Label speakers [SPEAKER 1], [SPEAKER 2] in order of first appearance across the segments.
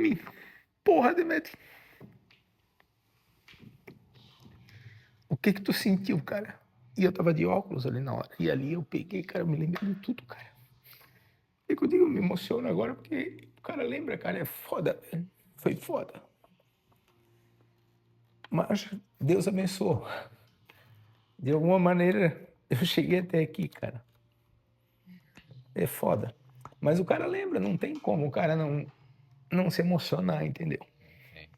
[SPEAKER 1] mim, porra, Demetrio, o que tu sentiu, cara? E eu tava de óculos ali na hora. E ali eu peguei, cara, eu me lembrei de tudo, cara. E que eu digo, eu me emociono agora porque o cara lembra, cara, é foda, velho. Foi foda. Mas Deus abençoou. De alguma maneira eu cheguei até aqui, cara. É foda. Mas o cara lembra, não tem como o cara não se emocionar, entendeu?
[SPEAKER 2] É.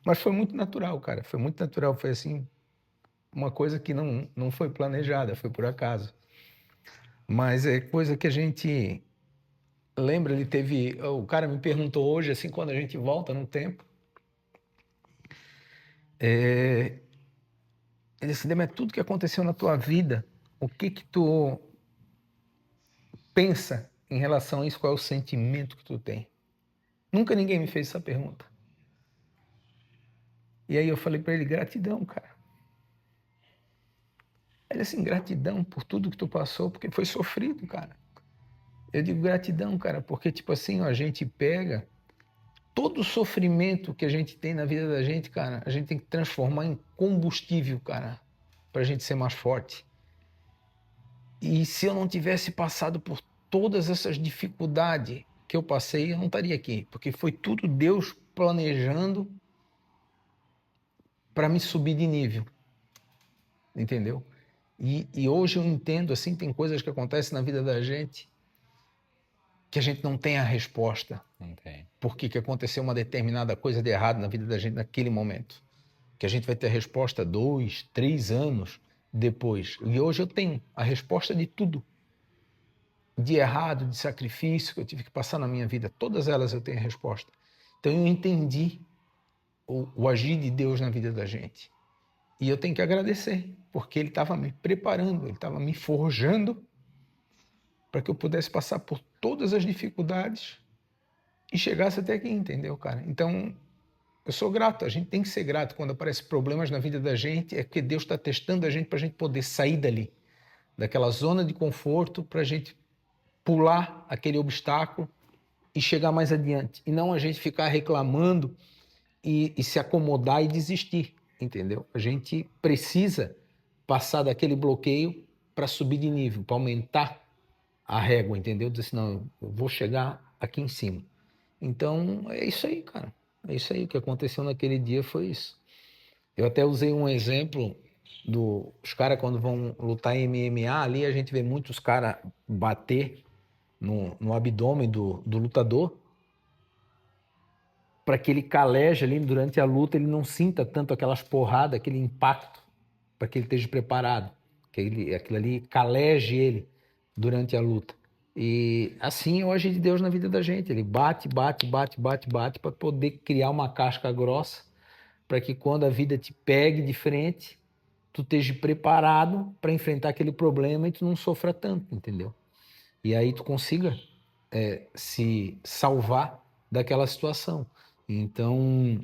[SPEAKER 1] Mas foi muito natural, cara. Foi muito natural. Foi assim, uma coisa que não foi planejada, foi por acaso. Mas é coisa que a gente lembra. Ele teve. O cara me perguntou hoje, assim, quando a gente volta no tempo. Ele disse: Demet, tudo que aconteceu na tua vida, o que que tu pensa em relação a isso? Qual é o sentimento que tu tem? Nunca ninguém me fez essa pergunta. E aí eu falei para ele: gratidão, cara. Ele assim: gratidão por tudo que tu passou, porque foi sofrido, cara. Eu digo gratidão, cara, porque tipo assim, ó, a gente pega todo o sofrimento que a gente tem na vida da gente, cara, a gente tem que transformar em combustível, cara, pra gente ser mais forte. E se eu não tivesse passado por todas essas dificuldades que eu passei, eu não estaria aqui, porque foi tudo Deus planejando para me subir de nível, entendeu? E hoje eu entendo, assim, tem coisas que acontecem na vida da gente que a gente não tem a resposta.
[SPEAKER 2] Não tem.
[SPEAKER 1] Por que que aconteceu uma determinada coisa de errado na vida da gente naquele momento? Que a gente vai ter a resposta 2, 3 anos depois. E hoje eu tenho a resposta de tudo. De errado, de sacrifício que eu tive que passar na minha vida. Todas elas eu tenho a resposta. Então eu entendi o agir de Deus na vida da gente. E eu tenho que agradecer, porque Ele estava me preparando, Ele estava me forjando para que eu pudesse passar por todas as dificuldades e chegasse até aqui, entendeu, cara? Então, eu sou grato, a gente tem que ser grato quando aparecem problemas na vida da gente, é porque Deus está testando a gente para a gente poder sair dali, daquela zona de conforto, para a gente pular aquele obstáculo e chegar mais adiante. E não a gente ficar reclamando e se acomodar e desistir, entendeu? A gente precisa passar daquele bloqueio para subir de nível, para aumentar a régua, entendeu? Dizer assim, não, eu vou chegar aqui em cima. Então, é isso aí, cara. É isso aí. O que aconteceu naquele dia foi isso. Eu até usei um exemplo os caras quando vão lutar em MMA, ali a gente vê muitos caras bater no abdômen do lutador para que ele caleje ali durante a luta, ele não sinta tanto aquelas porradas, aquele impacto, para que ele esteja preparado, que aquilo ali caleje ele durante a luta. E assim é o agir de Deus na vida da gente. Ele bate, bate, bate, bate, bate para poder criar uma casca grossa, para que quando a vida te pegue de frente, tu esteja preparado para enfrentar aquele problema e tu não sofra tanto, entendeu? E aí tu consiga se salvar daquela situação. Então,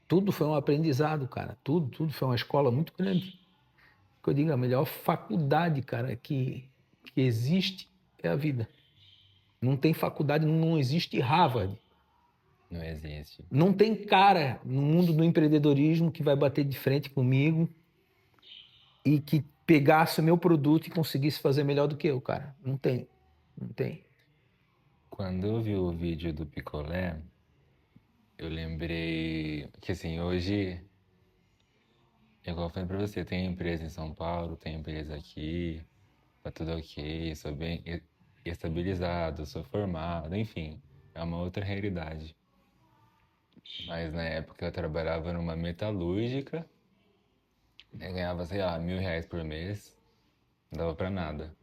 [SPEAKER 1] tudo foi um aprendizado, cara. Tudo foi uma escola muito grande. Que eu digo, a melhor faculdade, cara, que existe é a vida. Não tem faculdade, não existe Harvard.
[SPEAKER 2] Não existe.
[SPEAKER 1] Não tem cara no mundo do empreendedorismo que vai bater de frente comigo e que pegasse o meu produto e conseguisse fazer melhor do que eu, cara. Não tem. Não tem.
[SPEAKER 2] Quando eu vi o vídeo do picolé, eu lembrei que assim, hoje, igual eu falei pra você, tem empresa em São Paulo, tem empresa aqui, tá tudo ok, sou bem estabilizado, sou formado, enfim, é uma outra realidade. Mas na época eu trabalhava numa metalúrgica, eu ganhava, sei lá, R$ 1.000 por mês, não dava pra nada.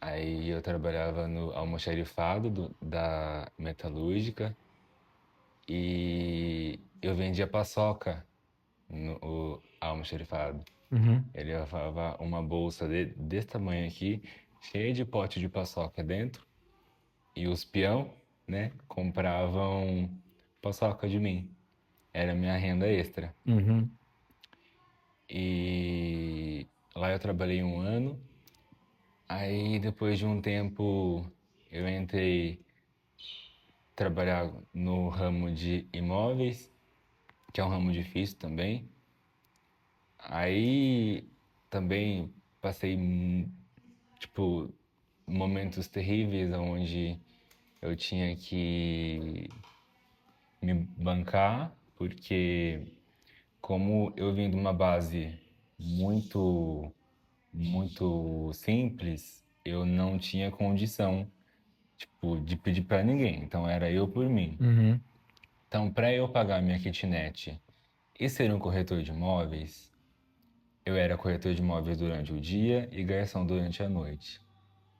[SPEAKER 2] Aí eu trabalhava no almoxarifado da metalúrgica e eu vendia paçoca no o almoxarifado.
[SPEAKER 1] Uhum.
[SPEAKER 2] Ele levava uma bolsa desse tamanho aqui, cheia de pote de paçoca dentro, e os peão, né, compravam paçoca de mim. Era a minha renda extra.
[SPEAKER 1] Uhum.
[SPEAKER 2] E lá eu trabalhei um ano. Aí depois de um tempo eu entrei trabalhar no ramo de imóveis, que é um ramo difícil também. Aí também passei, tipo, momentos terríveis onde eu tinha que me bancar, porque como eu vim de uma base muito, muito simples, eu não tinha condição, tipo, de pedir para ninguém. Então era eu por mim.
[SPEAKER 1] Uhum.
[SPEAKER 2] Então, para eu pagar minha kitnet e ser um corretor de imóveis, eu era corretor de imóveis durante o dia e garçom durante a noite.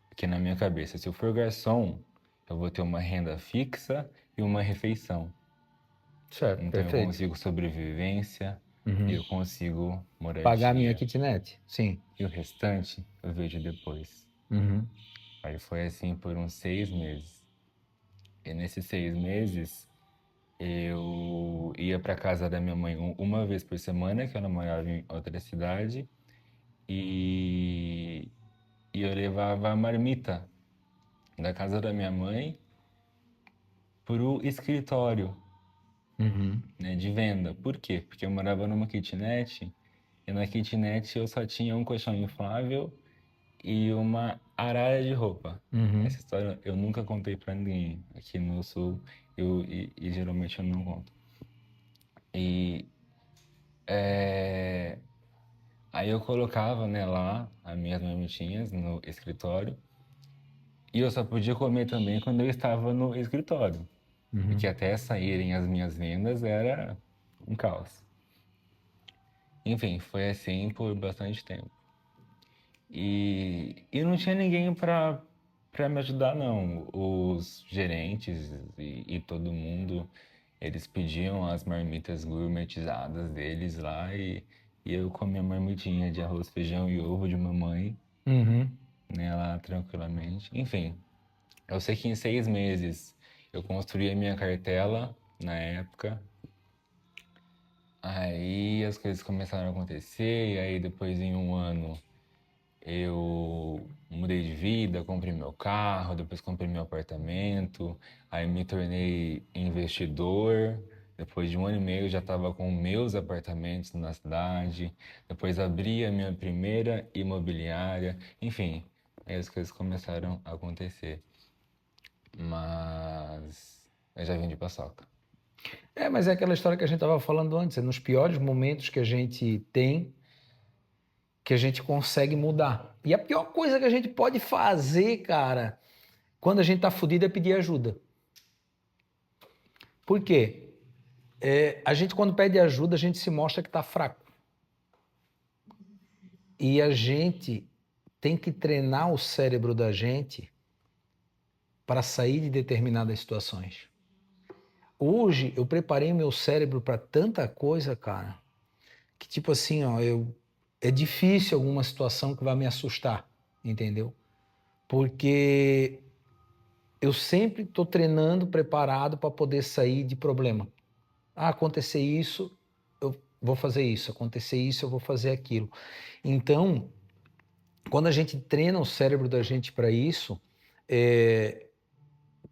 [SPEAKER 2] Porque na minha cabeça, se eu for garçom, eu vou ter uma renda fixa e uma refeição.
[SPEAKER 1] Certo,
[SPEAKER 2] Então eu
[SPEAKER 1] perfeito.
[SPEAKER 2] consigo sobrevivência e
[SPEAKER 1] Uhum.
[SPEAKER 2] eu consigo
[SPEAKER 1] Pagar minha
[SPEAKER 2] moradia.
[SPEAKER 1] kitnet? Sim.
[SPEAKER 2] E o restante eu vejo depois.
[SPEAKER 1] Uhum.
[SPEAKER 2] Aí foi assim por uns 6 meses. E nesses 6 meses eu ia para casa da minha mãe uma vez por semana, que ela morava em outra cidade, e, e eu levava a marmita da casa da minha mãe pro escritório,
[SPEAKER 1] Uhum.
[SPEAKER 2] né, de venda. Por quê? Porque eu morava numa kitnet e na kitnet eu só tinha um colchão inflável e uma arara de roupa.
[SPEAKER 1] Uhum.
[SPEAKER 2] Essa história eu nunca contei pra ninguém. Aqui no sul e geralmente eu não conto. E é, aí eu colocava, né, lá as minhas marmitinhas no escritório e eu só podia comer também quando eu estava no escritório.
[SPEAKER 1] Uhum.
[SPEAKER 2] Porque até saírem as minhas vendas era um caos. Enfim, foi assim por bastante tempo. E não tinha ninguém para me ajudar, não. Os gerentes e todo mundo, eles pediam as marmitas gourmetizadas deles lá e eu comia a marmitinha de arroz, feijão e ovo de mamãe,
[SPEAKER 1] Uhum.
[SPEAKER 2] né, lá tranquilamente. Enfim, eu sei que em 6 meses eu construí a minha cartela na época. Aí as coisas começaram a acontecer, e aí depois em um ano eu mudei de vida, comprei meu carro, depois comprei meu apartamento, aí me tornei investidor. Depois de um ano e meio já estava com meus apartamentos na cidade. Depois abri a minha primeira imobiliária. Enfim, aí as coisas começaram a acontecer. Mas eu já vim de paçoca.
[SPEAKER 1] É, mas é aquela história que a gente estava falando antes, é nos piores momentos que a gente tem, que a gente consegue mudar. E a pior coisa que a gente pode fazer, cara, quando a gente tá fudido é pedir ajuda. Por quê? A gente, quando pede ajuda, a gente se mostra que tá fraco. E a gente tem que treinar o cérebro da gente para sair de determinadas situações. Hoje eu preparei meu cérebro para tanta coisa, cara, que tipo assim, ó, é difícil alguma situação que vai me assustar, entendeu? Porque eu sempre estou treinando, preparado para poder sair de problema. Ah, acontecer isso, eu vou fazer isso. Acontecer isso, eu vou fazer aquilo. Então, quando a gente treina o cérebro da gente para isso,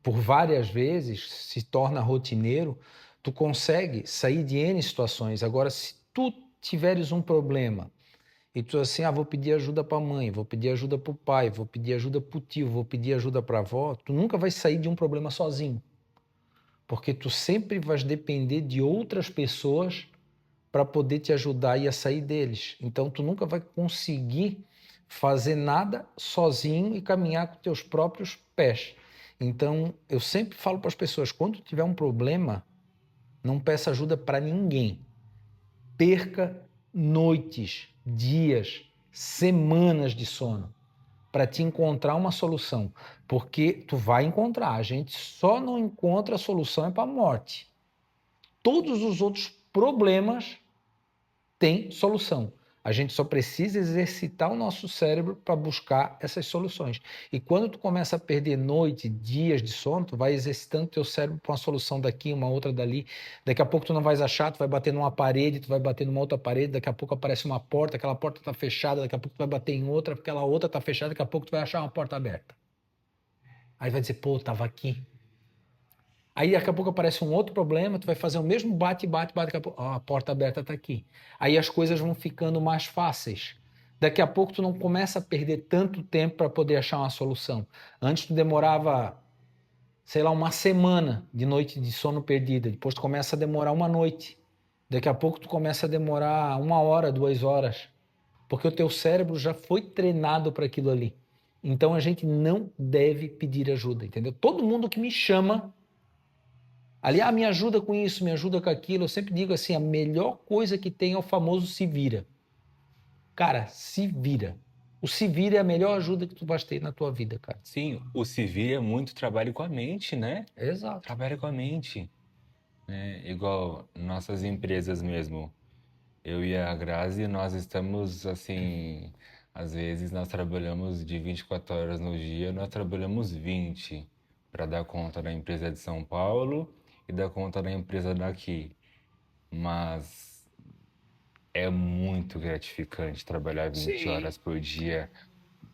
[SPEAKER 1] por várias vezes, se torna rotineiro, tu consegue sair de N situações. Agora, se tu tiveres um problema e tu assim, vou pedir ajuda para a mãe, vou pedir ajuda para o pai, vou pedir ajuda para o tio, vou pedir ajuda para a avó, tu nunca vai sair de um problema sozinho. Porque tu sempre vais depender de outras pessoas para poder te ajudar e a sair deles. Então tu nunca vai conseguir fazer nada sozinho e caminhar com teus próprios pés. Então eu sempre falo para as pessoas, quando tiver um problema, não peça ajuda para ninguém. Perca noites, dias, semanas de sono para te encontrar uma solução, porque tu vai encontrar. A gente só não encontra a solução para a morte. Todos os outros problemas têm solução. A gente só precisa exercitar o nosso cérebro para buscar essas soluções. E quando tu começa a perder noite, dias de sono, tu vai exercitando teu cérebro para uma solução daqui, uma outra dali. Daqui a pouco tu não vais achar, tu vai bater numa parede, tu vai bater numa outra parede, daqui a pouco aparece uma porta, aquela porta está fechada, daqui a pouco tu vai bater em outra, aquela outra está fechada, daqui a pouco tu vai achar uma porta aberta. Aí vai dizer, pô, tava aqui. Aí daqui a pouco aparece um outro problema, tu vai fazer o mesmo bate, daqui a pouco, ó, a porta aberta está aqui. Aí as coisas vão ficando mais fáceis. Daqui a pouco tu não começa a perder tanto tempo para poder achar uma solução. Antes tu demorava, sei lá, uma semana de noite de sono perdida. Depois tu começa a demorar uma noite. Daqui a pouco tu começa a demorar 1 hora, 2 horas. Porque o teu cérebro já foi treinado para aquilo ali. Então a gente não deve pedir ajuda, entendeu? Todo mundo que me chama ali, me ajuda com isso, me ajuda com aquilo, eu sempre digo assim, a melhor coisa que tem é o famoso se vira. Cara, se vira. O se vira é a melhor ajuda que tu vai ter na tua vida, cara.
[SPEAKER 2] Sim, o civil é muito trabalho com a mente, né?
[SPEAKER 1] Exato.
[SPEAKER 2] Trabalha com a mente, né? Igual nossas empresas mesmo. Eu e a Grazi, nós estamos assim, às vezes nós trabalhamos de 24 horas no dia, nós trabalhamos 20 para dar conta da empresa de São Paulo e dar conta da empresa daqui. Mas é muito gratificante trabalhar 20
[SPEAKER 1] Sim.
[SPEAKER 2] horas por dia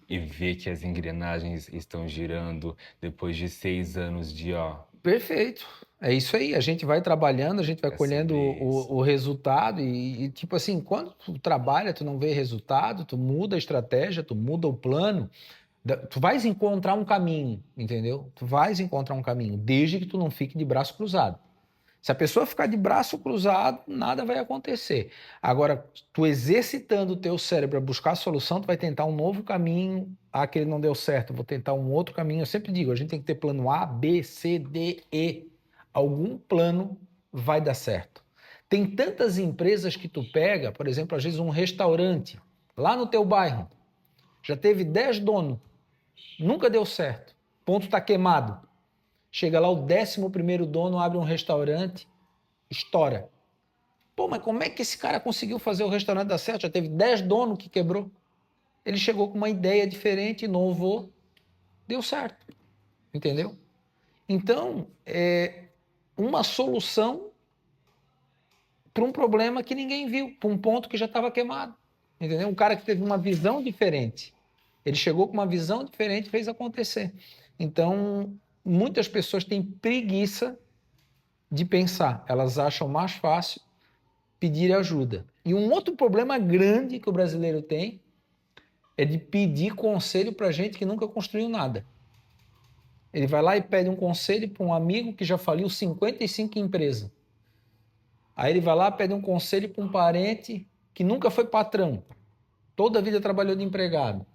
[SPEAKER 2] e ver que as engrenagens estão girando depois de 6 anos de, ó,
[SPEAKER 1] Perfeito. É isso aí. A gente vai trabalhando, a gente vai
[SPEAKER 2] dessa
[SPEAKER 1] colhendo
[SPEAKER 2] vez.
[SPEAKER 1] o resultado tipo assim, quando tu trabalha, tu não vê resultado, tu muda a estratégia, tu muda o plano, tu vais encontrar um caminho, entendeu? Tu vais encontrar um caminho, desde que tu não fique de braço cruzado. Se a pessoa ficar de braço cruzado, nada vai acontecer. Agora, tu exercitando o teu cérebro a buscar a solução, tu vai tentar um novo caminho. Aquele não deu certo, eu vou tentar um outro caminho. Eu sempre digo, a gente tem que ter plano A, B, C, D, E. Algum plano vai dar certo. Tem tantas empresas que tu pega, por exemplo, às vezes um restaurante, lá no teu bairro, já teve 10 donos, nunca deu certo. Ponto está queimado. Chega lá o 11º dono, abre um restaurante, estoura. Pô, mas como é que esse cara conseguiu fazer o restaurante dar certo? Já teve 10 donos que quebrou. Ele chegou com uma ideia diferente, inovou, deu certo. Entendeu? Então, é uma solução para um problema que ninguém viu, para um ponto que já estava queimado. Entendeu? Um cara que teve uma visão diferente. Ele chegou com uma visão diferente e fez acontecer. Então, muitas pessoas têm preguiça de pensar. Elas acham mais fácil pedir ajuda. E um outro problema grande que o brasileiro tem é de pedir conselho para gente que nunca construiu nada. Ele vai lá e pede um conselho para um amigo que já faliu 55 empresas. Aí ele vai lá e pede um conselho para um parente que nunca foi patrão. Toda a vida trabalhou de empregado.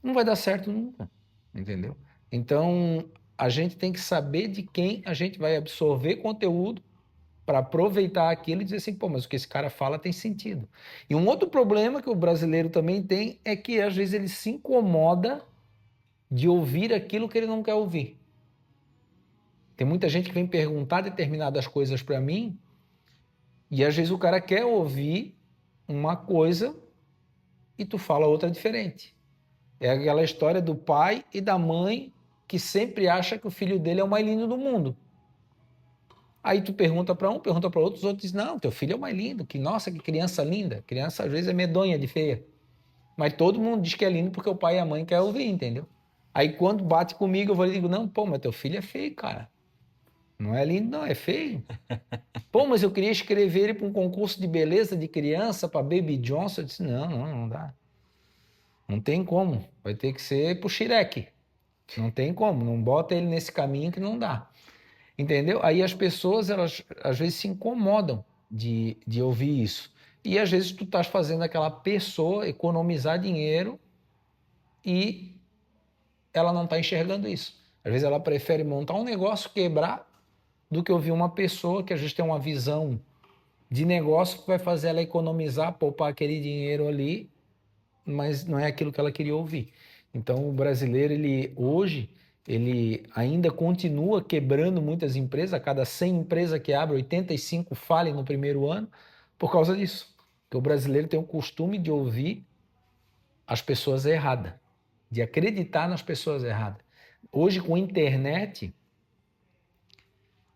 [SPEAKER 1] Não vai dar certo nunca, entendeu? Então, a gente tem que saber de quem a gente vai absorver conteúdo para aproveitar aquilo e dizer assim, pô, mas o que esse cara fala tem sentido. E um outro problema que o brasileiro também tem é que às vezes ele se incomoda de ouvir aquilo que ele não quer ouvir. Tem muita gente que vem perguntar determinadas coisas para mim e às vezes o cara quer ouvir uma coisa e tu fala outra diferente. É aquela história do pai e da mãe que sempre acha que o filho dele é o mais lindo do mundo. Aí tu pergunta para um, pergunta para outro, os outros dizem, não, teu filho é o mais lindo, que nossa, que criança linda. Criança às vezes é medonha de feia. Mas todo mundo diz que é lindo porque o pai e a mãe querem ouvir, entendeu? Aí quando bate comigo, eu vou e digo, não, pô, mas teu filho é feio, cara. Não é lindo, não, é feio. Pô, mas eu queria escrever ele para um concurso de beleza de criança, para Baby Johnson. Eu disse, não dá. Não tem como. Vai ter que ser pro Shrek. Não tem como. Não bota ele nesse caminho que não dá. Entendeu? Aí as pessoas, elas às vezes se incomodam de ouvir isso. E às vezes tu estás fazendo aquela pessoa economizar dinheiro e ela não está enxergando isso. Às vezes ela prefere montar um negócio, quebrar, do que ouvir uma pessoa que às vezes tem uma visão de negócio que vai fazer ela economizar, poupar aquele dinheiro ali, mas não é aquilo que ela queria ouvir. Então o brasileiro, ele hoje, ele ainda continua quebrando muitas empresas. A cada 100 empresas que abre, 85 falem no primeiro ano por causa disso. Porque o brasileiro tem o costume de ouvir as pessoas erradas, de acreditar nas pessoas erradas. Hoje, com a internet,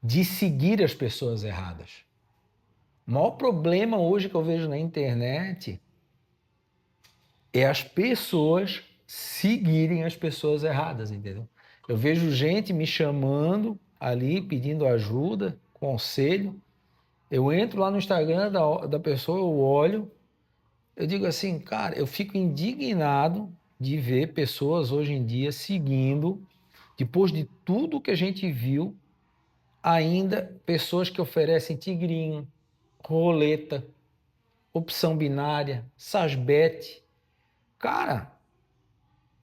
[SPEAKER 1] de seguir as pessoas erradas. O maior problema hoje que eu vejo na internet é as pessoas seguirem as pessoas erradas, entendeu? Eu vejo gente me chamando ali pedindo ajuda, conselho. Eu entro lá no Instagram da pessoa, eu olho, eu digo assim, cara, eu fico indignado de ver pessoas hoje em dia seguindo, depois de tudo que a gente viu, ainda pessoas que oferecem tigrinho, roleta, opção binária, sasbete. Cara,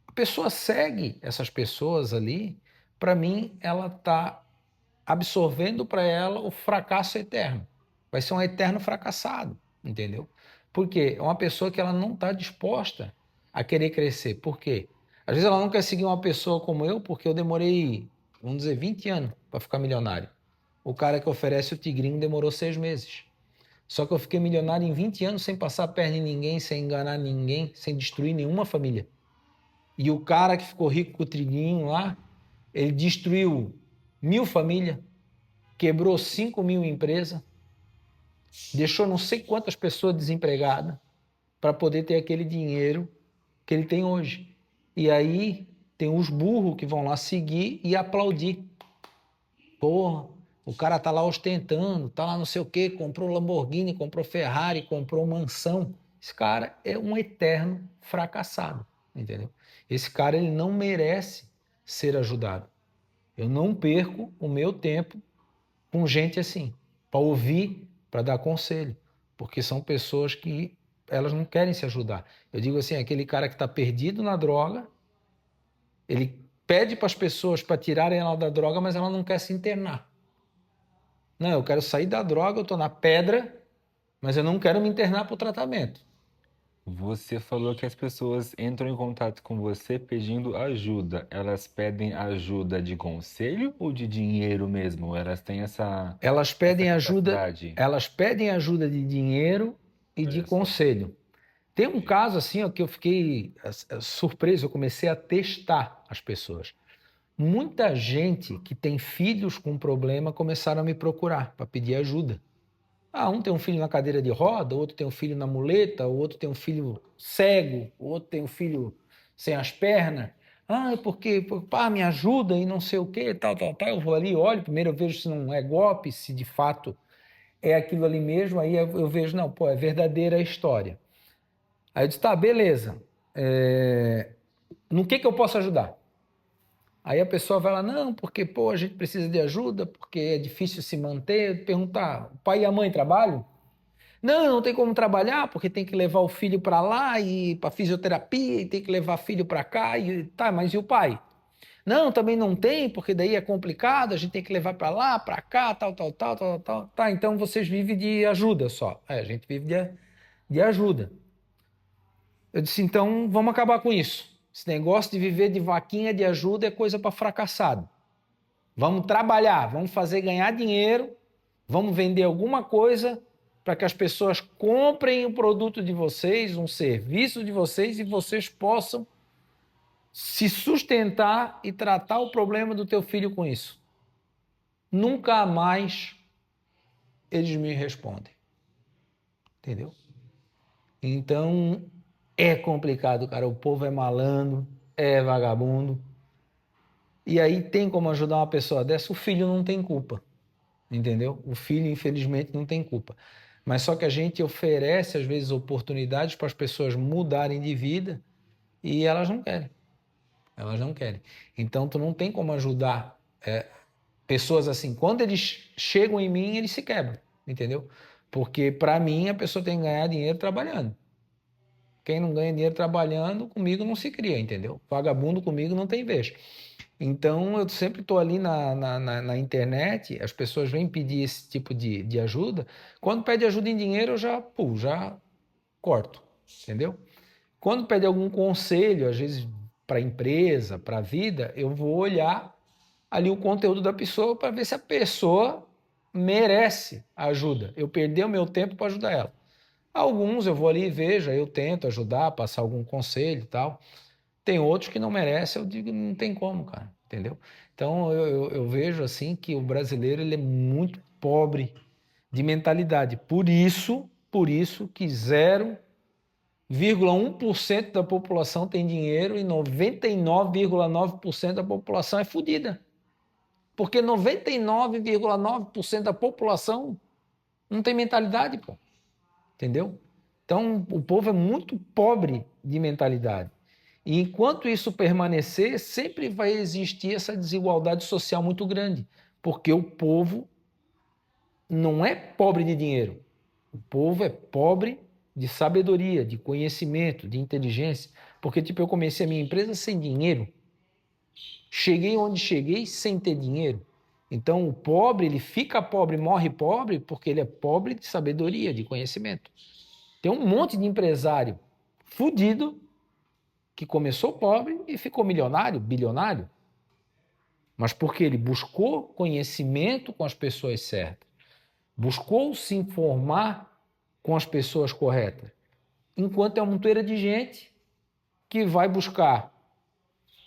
[SPEAKER 1] a pessoa segue essas pessoas ali, para mim, ela está absorvendo para ela o fracasso eterno. Vai ser um eterno fracassado, entendeu? Porque é uma pessoa que ela não está disposta a querer crescer. Por quê? Às vezes ela não quer seguir uma pessoa como eu, porque eu demorei, vamos dizer, 20 anos para ficar milionário. O cara que oferece o tigrinho demorou 6 meses. Só que eu fiquei milionário em 20 anos sem passar a perna em ninguém, sem enganar ninguém, sem destruir nenhuma família. E o cara que ficou rico com o tigrinho lá, ele destruiu 1.000 famílias, quebrou 5.000 empresas, deixou não sei quantas pessoas desempregadas para poder ter aquele dinheiro que ele tem hoje. E aí tem os burros que vão lá seguir e aplaudir. Porra, o cara tá lá ostentando, tá lá não sei o quê, comprou Lamborghini, comprou Ferrari, comprou mansão. Esse cara é um eterno fracassado, entendeu? Esse cara ele não merece ser ajudado. Eu não perco o meu tempo com gente assim, para ouvir, para dar conselho, porque são pessoas que elas não querem se ajudar. Eu digo assim, aquele cara que está perdido na droga, ele pede para as pessoas para tirarem ela da droga, mas ela não quer se internar. Não, eu quero sair da droga, eu estou na pedra, mas eu não quero me internar para o tratamento.
[SPEAKER 2] Você falou que as pessoas entram em contato com você pedindo ajuda. Elas pedem ajuda de conselho ou de dinheiro mesmo? Elas têm essa capacidade?
[SPEAKER 1] Elas pedem ajuda de dinheiro e de
[SPEAKER 2] Olha só.
[SPEAKER 1] conselho. Tem um caso assim, ó, que eu fiquei surpreso, eu comecei a testar as pessoas. Muita gente que tem filhos com problema começaram a me procurar para pedir ajuda. Ah, um tem um filho na cadeira de roda, o outro tem um filho na muleta, o outro tem um filho cego, o outro tem um filho sem as pernas. Ah, é porque, pá, me ajuda e não sei o quê, tal, tal, tal. Eu vou ali, olho, primeiro eu vejo se não é golpe, se de fato é aquilo ali mesmo, aí eu vejo, não, pô, é verdadeira a história. Aí eu disse, tá, beleza. No que eu posso ajudar? Aí a pessoa vai lá, não, porque, pô, a gente precisa de ajuda, porque é difícil se manter. Perguntar, o pai e a mãe trabalham? Não, não tem como trabalhar, porque tem que levar o filho para lá e para fisioterapia, e tem que levar filho para cá, e tá, mas e o pai? Não, também não tem, porque daí é complicado, a gente tem que levar para lá, para cá, tal, tal, tal, tal, tal. Tá, então vocês vivem de ajuda só. É, a gente vive de ajuda. Eu disse, então vamos acabar com isso. Esse negócio de viver de vaquinha de ajuda é coisa para fracassado. Vamos trabalhar, vamos fazer ganhar dinheiro, vamos vender alguma coisa para que as pessoas comprem o produto de vocês, um serviço de vocês e vocês possam se sustentar e tratar o problema do teu filho com isso. Nunca mais eles me respondem. Entendeu? Então é complicado, cara. O povo é malandro, é vagabundo. E aí tem como ajudar uma pessoa dessa? O filho não tem culpa. Entendeu? O filho, infelizmente, não tem culpa. Mas só que a gente oferece, às vezes, oportunidades para as pessoas mudarem de vida e elas não querem. Elas não querem. Então, tu não tem como ajudar pessoas assim. Quando eles chegam em mim, eles se quebram. Entendeu? Porque, para mim, a pessoa tem que ganhar dinheiro trabalhando. Quem não ganha dinheiro trabalhando, comigo não se cria, entendeu? Vagabundo comigo não tem vez. Então, eu sempre estou ali na internet, as pessoas vêm pedir esse tipo de ajuda. Quando pede ajuda em dinheiro, eu já corto, entendeu? Quando pede algum conselho, às vezes para a empresa, para a vida, eu vou olhar ali o conteúdo da pessoa para ver se a pessoa merece a ajuda. Eu perder o meu tempo para ajudar ela. Alguns eu vou ali e vejo, aí eu tento ajudar, passar algum conselho e tal. Tem outros que não merecem, eu digo, não tem como, cara, entendeu? Então eu vejo assim que o brasileiro ele é muito pobre de mentalidade. Por isso que 0,1% da população tem dinheiro e 99,9% da população é fodida. Porque 99,9% da população não tem mentalidade, pô. Entendeu? Então, o povo é muito pobre de mentalidade. E enquanto isso permanecer, sempre vai existir essa desigualdade social muito grande. Porque o povo não é pobre de dinheiro. O povo é pobre de sabedoria, de conhecimento, de inteligência. Porque, tipo, eu comecei a minha empresa sem dinheiro. Cheguei onde cheguei sem ter dinheiro. Então, o pobre, ele fica pobre, morre pobre, porque ele é pobre de sabedoria, de conhecimento. Tem um monte de empresário fudido que começou pobre e ficou milionário, bilionário. Mas porque ele buscou conhecimento com as pessoas certas, buscou se informar com as pessoas corretas. Enquanto é uma montoeira de gente que vai buscar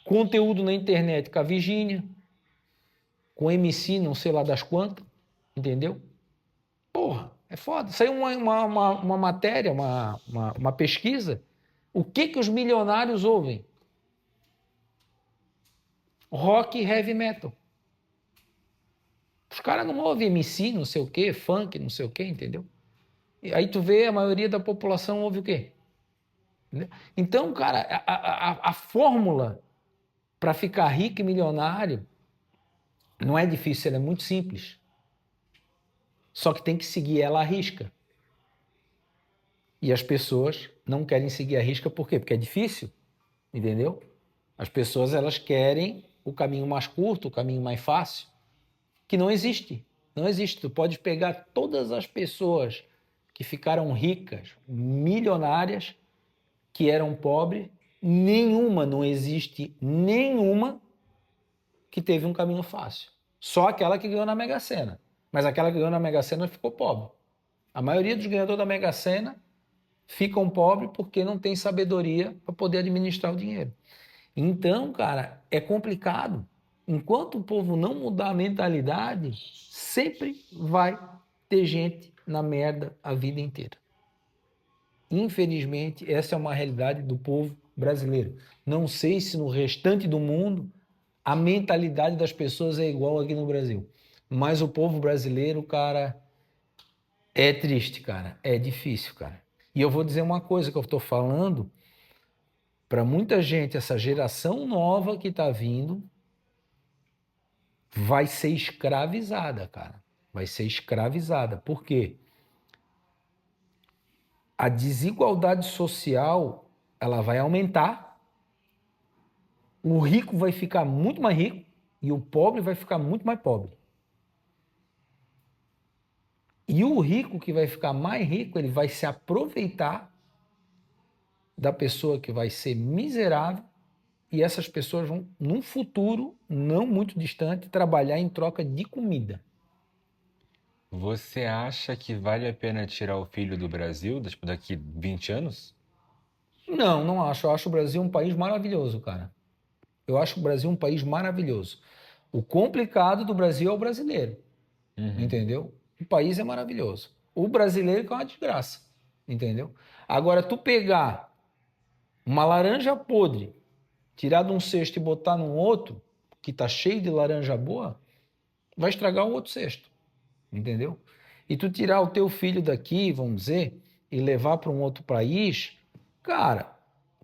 [SPEAKER 1] conteúdo na internet com a Virgínia, com MC, não sei lá das quantas, entendeu? Porra, é foda. Saiu uma matéria, uma pesquisa. O que os milionários ouvem? Rock e heavy metal. Os caras não ouvem MC, não sei o quê, funk, não sei o quê, entendeu? E aí tu vê a maioria da população ouve o quê? Entendeu? Então, cara, a fórmula para ficar rico e milionário não é difícil, ela é muito simples. Só que tem que seguir ela à risca. E as pessoas não querem seguir a risca, por quê? Porque é difícil, entendeu? As pessoas, elas querem o caminho mais curto, o caminho mais fácil, que não existe. Não existe. Tu pode pegar todas as pessoas que ficaram ricas, milionárias, que eram pobres, nenhuma, não existe nenhuma que teve um caminho fácil. Só aquela que ganhou na Mega Sena. Mas aquela que ganhou na Mega Sena ficou pobre. A maioria dos ganhadores da Mega Sena ficam pobres porque não tem sabedoria para poder administrar o dinheiro. Então, cara, é complicado. Enquanto o povo não mudar a mentalidade, sempre vai ter gente na merda a vida inteira. Infelizmente, essa é uma realidade do povo brasileiro. Não sei se no restante do mundo a mentalidade das pessoas é igual aqui no Brasil. Mas o povo brasileiro, cara, é triste, cara. É difícil, cara. E eu vou dizer uma coisa que eu estou falando para muita gente, essa geração nova que está vindo vai ser escravizada, cara. Vai ser escravizada. Por quê? A desigualdade social, ela vai aumentar, o rico vai ficar muito mais rico e o pobre vai ficar muito mais pobre. E o rico que vai ficar mais rico, ele vai se aproveitar da pessoa que vai ser miserável e essas pessoas vão, num futuro não muito distante, trabalhar em troca de comida.
[SPEAKER 2] Você acha que vale a pena tirar o filho do Brasil, tipo, daqui 20 anos?
[SPEAKER 1] Não, não acho. Eu acho o Brasil um país maravilhoso, cara. Eu acho o Brasil um país maravilhoso. O complicado do Brasil é o brasileiro,
[SPEAKER 2] Uhum.
[SPEAKER 1] entendeu? O país é maravilhoso. O brasileiro que é uma desgraça, entendeu? Agora, tu pegar uma laranja podre, tirar de um cesto e botar num outro, que tá cheio de laranja boa, vai estragar o outro cesto, entendeu? E tu tirar o teu filho daqui, vamos dizer, e levar para um outro país, cara,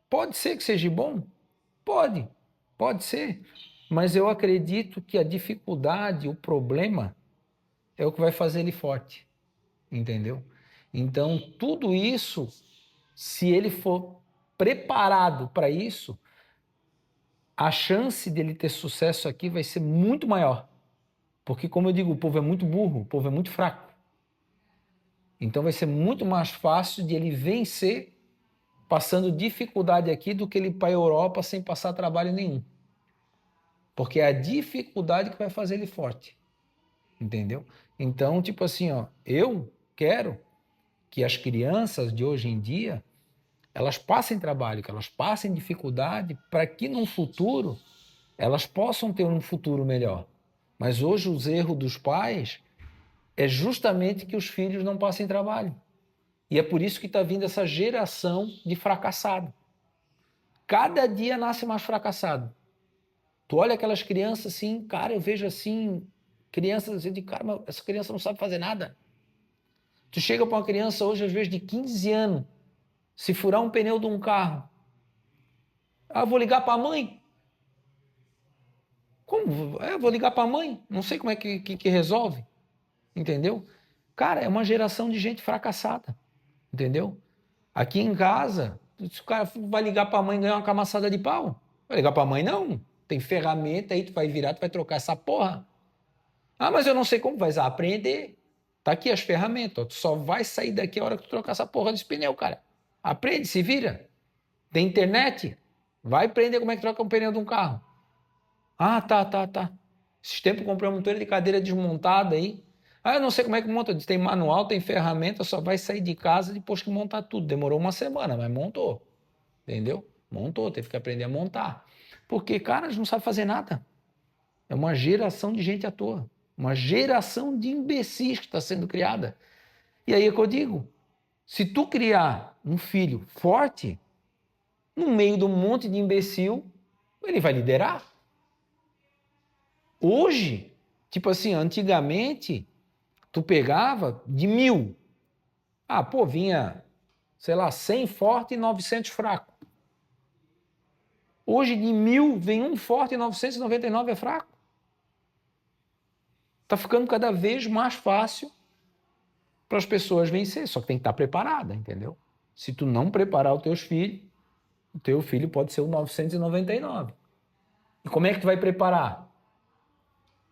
[SPEAKER 1] pode ser que seja bom? Pode ser. Mas eu acredito que a dificuldade, o problema, é o que vai fazer ele forte, entendeu? Então, tudo isso, se ele for preparado para isso, a chance dele ter sucesso aqui vai ser muito maior. Porque, como eu digo, o povo é muito burro, o povo é muito fraco. Então, vai ser muito mais fácil de ele vencer passando dificuldade aqui do que ele ir para a Europa sem passar trabalho nenhum. Porque é a dificuldade que vai fazer ele forte. Entendeu? Então, tipo assim, ó, eu quero que as crianças de hoje em dia elas passem trabalho, que elas passem dificuldade para que no futuro elas possam ter um futuro melhor. Mas hoje os erros dos pais é justamente que os filhos não passem trabalho. E é por isso que está vindo essa geração de fracassado. Cada dia nasce mais fracassado. Tu olha aquelas crianças assim, cara, eu vejo assim, crianças assim, de cara, mas essa criança não sabe fazer nada. Tu chega para uma criança hoje, às vezes, de 15 anos, se furar um pneu de um carro, vou ligar para a mãe. Como? Vou ligar para a mãe. Não sei como é que resolve. Entendeu? Cara, é uma geração de gente fracassada. Entendeu? Aqui em casa, se o cara vai ligar para a mãe e ganhar uma camaçada de pau, vai ligar para a mãe, não. Tem ferramenta aí, tu vai virar, tu vai trocar essa porra. Mas eu não sei como, vai aprender. Tá aqui as ferramentas, ó. Tu só vai sair daqui a hora que tu trocar essa porra desse pneu, cara. Aprende, se vira. Tem internet? Vai aprender como é que troca um pneu de um carro. Tá. Esses tempos eu comprei um motor de cadeira desmontada aí. Eu não sei como é que monta. Tem manual, tem ferramenta, só vai sair de casa depois que montar tudo. Demorou uma semana, mas montou. Entendeu? Montou, teve que aprender a montar. Porque, cara, eles não sabem fazer nada. É uma geração de gente à toa. Uma geração de imbecis que está sendo criada. E aí é que eu digo, se tu criar um filho forte, no meio de um monte de imbecil, ele vai liderar. Hoje, tipo assim, antigamente, tu pegava de 1.000. Vinha, sei lá, 100 forte e 900 fraco. Hoje, de 1.000, vem um forte e 999 é fraco. Tá ficando cada vez mais fácil para as pessoas vencer, só que tem que estar preparada, entendeu? Se tu não preparar os teus filhos, o teu filho pode ser o 999. E como é que tu vai preparar?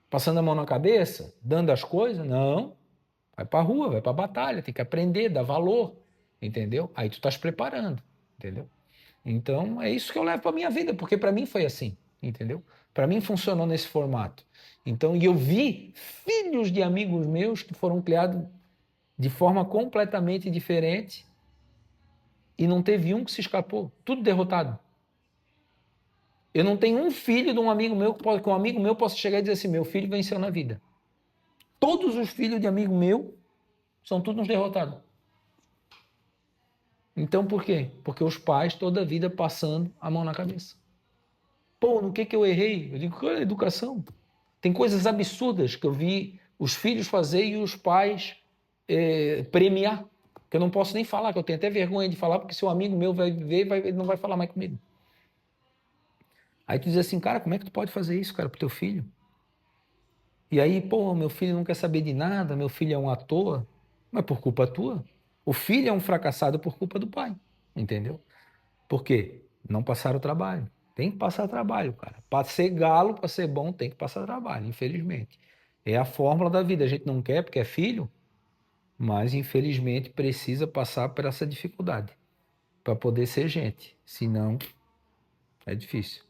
[SPEAKER 1] Passando a mão na cabeça? Dando as coisas? Não. Vai para a rua, vai para a batalha, tem que aprender, dar valor, entendeu? Aí tu estás preparando, entendeu? Então, é isso que eu levo para minha vida, porque para mim foi assim, entendeu? Para mim funcionou nesse formato. Então, e eu vi filhos de amigos meus que foram criados de forma completamente diferente e não teve um que se escapou, tudo derrotado. Eu não tenho um filho de um amigo meu que um amigo meu possa chegar e dizer assim, meu filho venceu na vida. Todos os filhos de amigo meu são todos uns derrotados. Então por quê? Porque os pais toda a vida passando a mão na cabeça. No que eu errei? Eu digo, cara, educação. Tem coisas absurdas que eu vi os filhos fazer e os pais premiar. Que eu não posso nem falar, que eu tenho até vergonha de falar, porque se um amigo meu vai ver, ele não vai falar mais comigo. Aí tu diz assim, cara, como é que tu pode fazer isso, cara, pro teu filho? E aí, meu filho não quer saber de nada, meu filho é um ator, mas por culpa tua. O filho é um fracassado por culpa do pai, entendeu? Por quê? Não passaram o trabalho. Tem que passar trabalho, cara. Para ser galo, para ser bom, tem que passar trabalho, infelizmente. É a fórmula da vida. A gente não quer porque é filho, mas infelizmente precisa passar por essa dificuldade para poder ser gente. Senão, é difícil.